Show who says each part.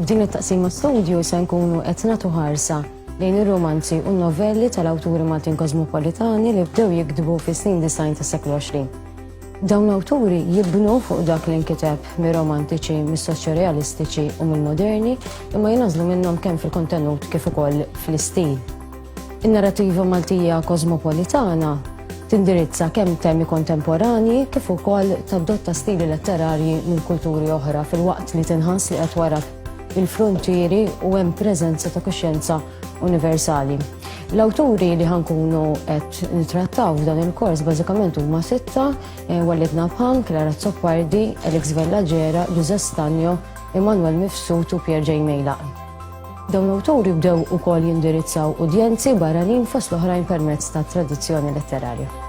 Speaker 1: B'din it-taqsima studju se nkunu qed nagħtu ħarsa lejn ir-rumanzi u n-novelli tal-awturi Maltin Kożmopolitani li bdew jikdbu fis-snin 90 tas-seklu 20. Dawn l-awturi jibnu fuq dak li nkiteb mir-romantiċi, mis-soċjorealistiċi u mill-moderni, imma jinażlu minnhom kemm fil-kontenut kif ukoll fl-istil. In-narrativa Maltija Kożmopolitana tindirizza kemm temi kontemporani kif ukoll tadotta stili letterarji minn kulturi oħra fil-waqt li tinħass li qed wara il-frontieri u hemm preżenza ta' kuxjenza universali. L-awturi li ħankunu qed nittrattaw f'dan il-kors bażikament huma 6: Walid Nabhan, Clare Azzopardi, Vella Gera, Ġużè Stagno, Immanuel Mifsud u Pierre J. Meilak. Dawn l-awturi bdew ukoll jindirizzaw udjenzi barranin fost l-oħrajn permezz ta' tradizzjoni letterarja.